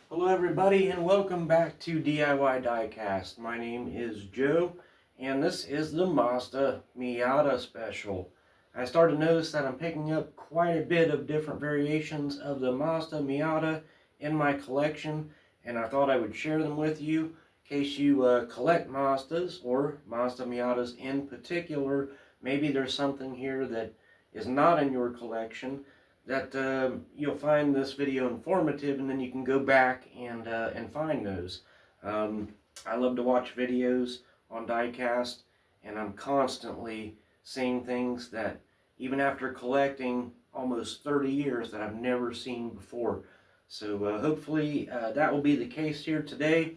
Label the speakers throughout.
Speaker 1: Hello everybody and welcome back to DIY Diecast. My name is Joe and this is the Mazda Miata special. I started to notice that I'm picking up quite a bit of different variations of the Mazda Miata in my collection, and I thought I would share them with you in case you collect Mazdas or Mazda Miatas in particular. Maybe there's something here that is not in your collection that you'll find this video informative, and then you can go back and find those. I love to watch videos on diecast, and I'm constantly seeing things that even after collecting almost 30 years that I've never seen before. So hopefully that will be the case here today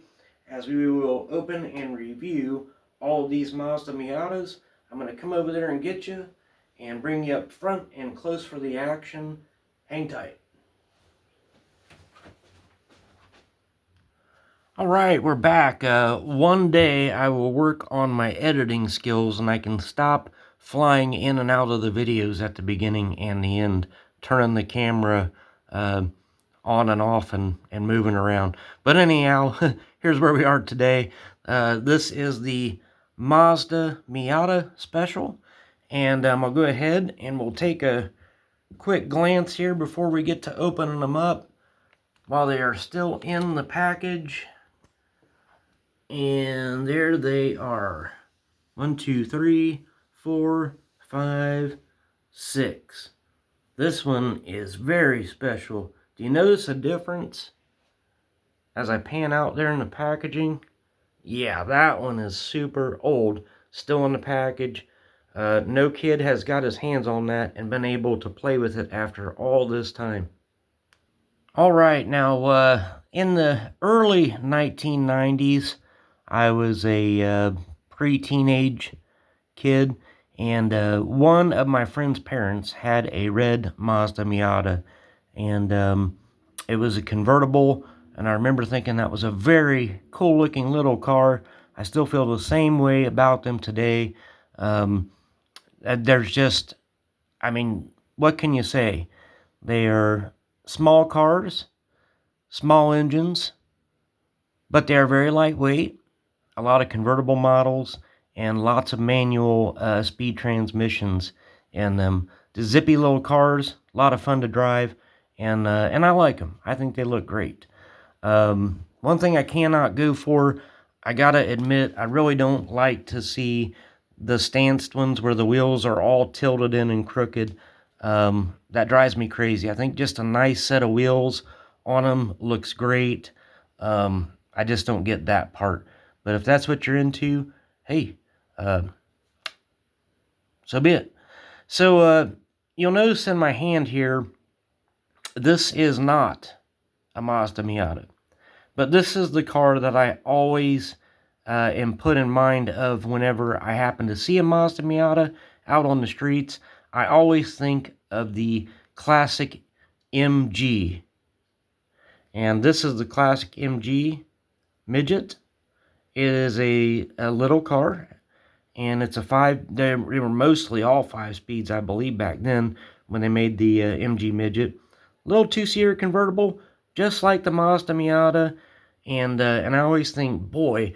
Speaker 1: as we will open and review all of these Mazda Miatas. I'm going to come over there and get you and bring you up front and close for the action. Hang tight. Alright, we're back. One day I will work on my editing skills and I can stop flying in and out of the videos at the beginning and the end, turning the camera on and off and moving around. But anyhow, here's where we are today. This is the Mazda Miata special, and I'll go ahead and we'll take a quick glance here before we get to opening them up while they are still in the package. And there they are. 1, 2, 3, 4, 5, 6. This one is very special. Do you notice a difference as I pan out there in the packaging? Yeah, that one is super old, still in the package. No kid has got his hands on that and been able to play with it after all this time. Alright, now in the early 1990s, I was a pre-teenage kid, and one of my friend's parents had a red Mazda Miata, and it was a convertible, and I remember thinking that was a very cool looking little car. I still feel the same way about them today. There's just, I mean, what can you say? They are small cars, small engines, but they are very lightweight. A lot of convertible models and lots of manual speed transmissions in them. The zippy little cars, a lot of fun to drive, and I like them. I think they look great. One thing I cannot go for, I gotta admit, I really don't like to see the stanced ones where the wheels are all tilted in and crooked. That drives me crazy. I think just a nice set of wheels on them looks great. I just don't get that part. But if that's what you're into, hey, so be it. So you'll notice in my hand here, this is not a Mazda Miata. But this is the car that I always am put in mind of whenever I happen to see a Mazda Miata out on the streets. I always think of the classic MG. And this is the classic MG midget. It is a little car, and it's a 5, they were mostly all 5 speeds, I believe, back then when they made the MG midget. Little 2-seater convertible, just like the Mazda Miata, and I always think, boy,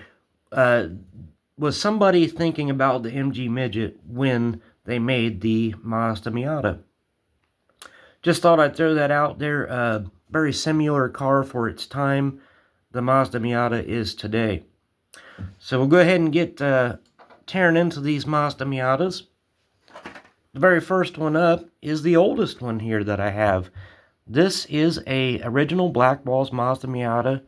Speaker 1: was somebody thinking about the MG midget when they made the Mazda Miata. Just thought I'd throw that out there. Very similar car for its time, the Mazda Miata is today. So we'll go ahead and get tearing into these Mazda Miatas. The very first one up is the oldest one here that I have. This is a original Black Balls Mazda Miata.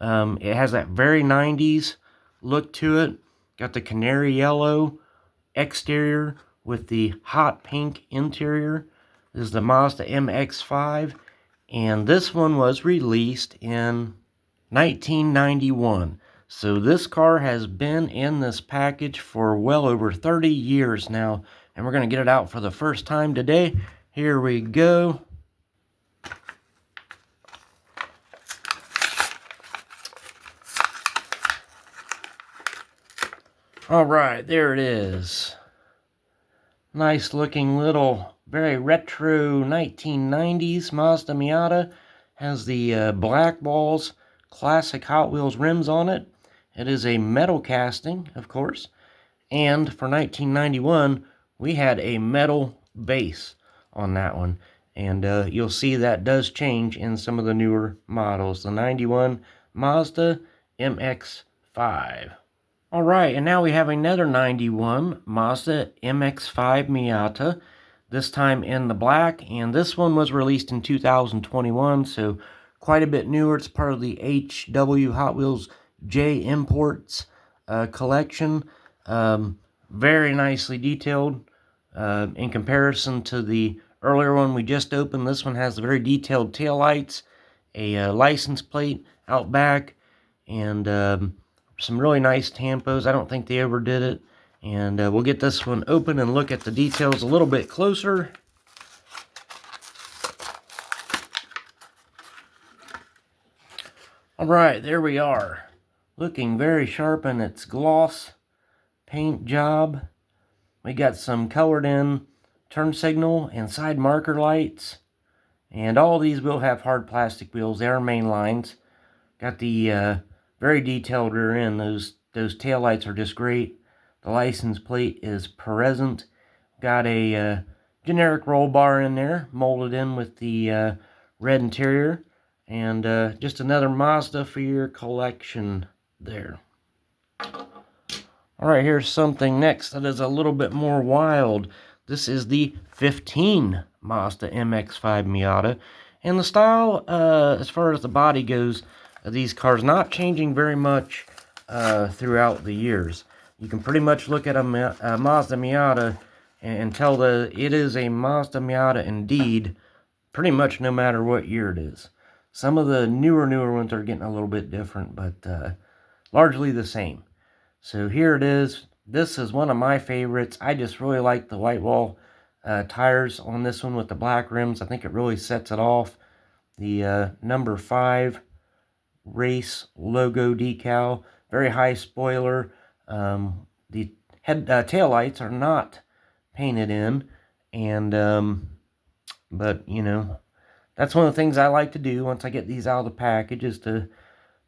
Speaker 1: It has that very 90s look to it. Got the canary yellow exterior with the hot pink interior. This is the Mazda MX-5, and this one was released in 1991. So this car has been in this package for well over 30 years now, and we're going to get it out for the first time today. Here we go. Alright, there it is. Nice looking little, very retro 1990s Mazda Miata. Has the black balls classic Hot Wheels rims on it. It is a metal casting, of course. And for 1991, we had a metal base on that one. And you'll see that does change in some of the newer models. The 91 Mazda MX-5. Alright, and now we have another 91 Mazda MX-5 Miata. This time in the black, and this one was released in 2021, so quite a bit newer. It's part of the HW Hot Wheels J Imports collection. Very nicely detailed in comparison to the earlier one we just opened. This one has very detailed taillights, a license plate out back, and some really nice tampos. I don't think they overdid it. And we'll get this one open and look at the details a little bit closer. Alright, there we are. Looking very sharp in its gloss paint job. We got some colored in turn signal and side marker lights. And all these will have hard plastic wheels. They are main lines. Got the very detailed rear end. Those tail lights are just great. The license plate is present. Got a generic roll bar in there, molded in with the red interior. And just another Mazda for your collection there. Alright, here's something next that is a little bit more wild. This is the 15 Mazda MX-5 Miata. And the style, as far as the body goes, these cars not changing very much throughout the years. You can pretty much look at a Mazda Miata and tell that it is a Mazda Miata indeed, pretty much no matter what year it is. Some of the newer ones are getting a little bit different, but largely the same. So here it is. This is one of my favorites. I just really like the white wall tires on this one with the black rims. I think it really sets it off. The number 5 race logo decal. Very high spoiler. The tail lights are not painted in. And, but, you know, that's one of the things I like to do once I get these out of the package, is to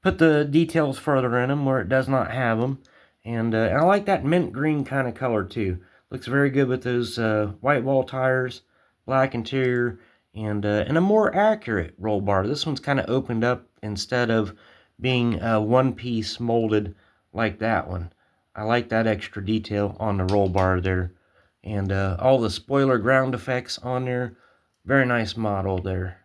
Speaker 1: put the details further in them where it does not have them. And I like that mint green kind of color too. Looks very good with those white wall tires, black interior, and a more accurate roll bar. This one's kind of opened up instead of being one piece molded like that one. I like that extra detail on the roll bar there. And all the spoiler ground effects on there. Very nice model there.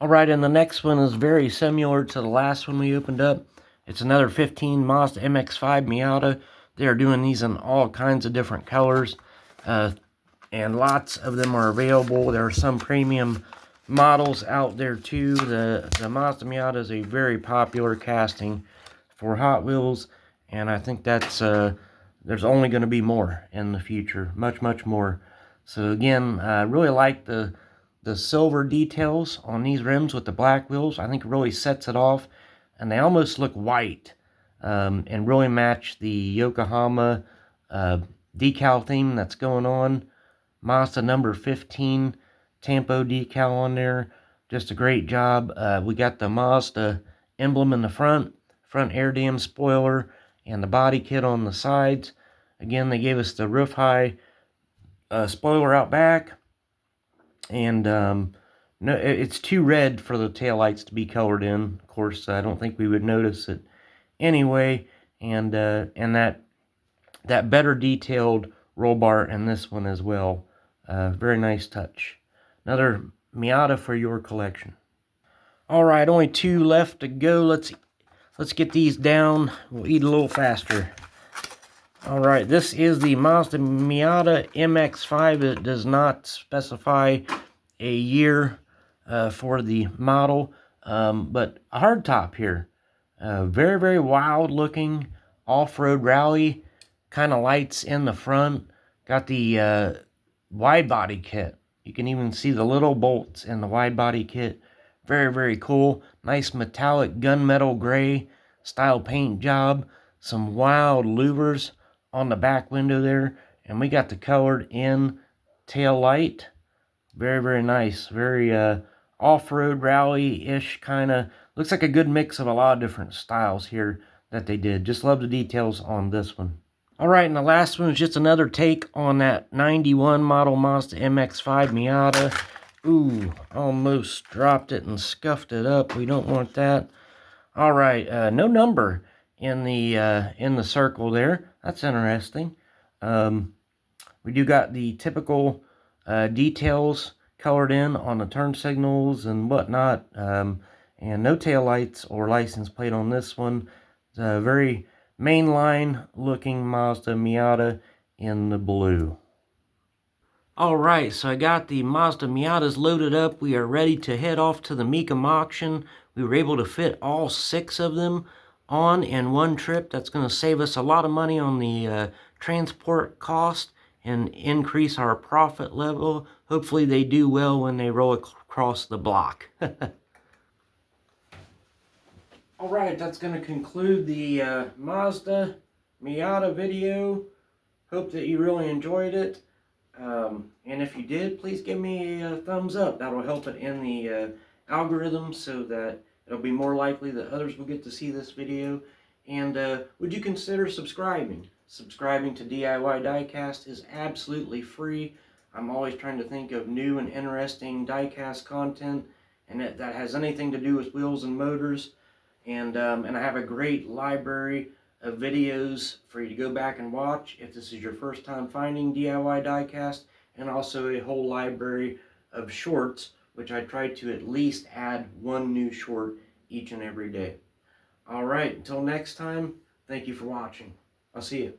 Speaker 1: Alright, and the next one is very similar to the last one we opened up. It's another 15 Mazda MX-5 Miata. They are doing these in all kinds of different colors. And lots of them are available. There are some premium models out there too. The Mazda Miata is a very popular casting for Hot Wheels. And I think that's there's only going to be more in the future. Much more. So again, I really like the silver details on these rims with the black wheels. I think it really sets it off, and they almost look white and really match the Yokohama decal theme that's going on. Mazda number 15 Tampo decal on there. Just a great job. We got the Mazda emblem in the front air dam spoiler, and the body kit on the sides. Again, they gave us the roof high spoiler out back. And no, it's too red for the taillights to be colored in. Of course, I don't think we would notice it anyway. And that better detailed roll bar in this one as well. Very nice touch. Another Miata for your collection. All right, only 2 left to go. Let's get these down. We'll eat a little faster. All right, this is the Mazda Miata MX-5. It does not specify a year for the model, but a hardtop here. Very wild looking off-road rally kind of lights in the front. Got the wide body kit. You can even see the little bolts in the wide body kit. Very cool. Nice metallic gunmetal gray style paint job. Some wild louvers on the back window there, and we got the colored in tail light. Very nice. Very off-road rally-ish kind of. Looks like a good mix of a lot of different styles here that they did. Just love the details on this one. Alright, and the last one is just another take on that 91 model Mazda MX-5 Miata. Ooh, almost dropped it and scuffed it up. We don't want that. Alright, no number in the circle there. That's interesting. We do got the typical details colored in on the turn signals and whatnot, and no taillights or license plate on this one. It's a very mainline looking Mazda Miata in the blue. Alright, so I got the Mazda Miatas loaded up. We are ready to head off to the Mecum auction. We were able to fit all 6 of them on in one trip. That's going to save us a lot of money on the transport cost and increase our profit level. Hopefully they do well when they roll across the block. Alright, that's going to conclude the Mazda Miata video. Hope that you really enjoyed it. And if you did, please give me a thumbs up. That'll help it in the algorithm so that it'll be more likely that others will get to see this video. And would you consider subscribing? Subscribing to DIY Diecast is absolutely free. I'm always trying to think of new and interesting diecast content, and that has anything to do with wheels and motors. And I have a great library of videos for you to go back and watch if this is your first time finding DIY Diecast, and also a whole library of shorts, which I try to at least add one new short each and every day. Alright, until next time, thank you for watching. I'll see you.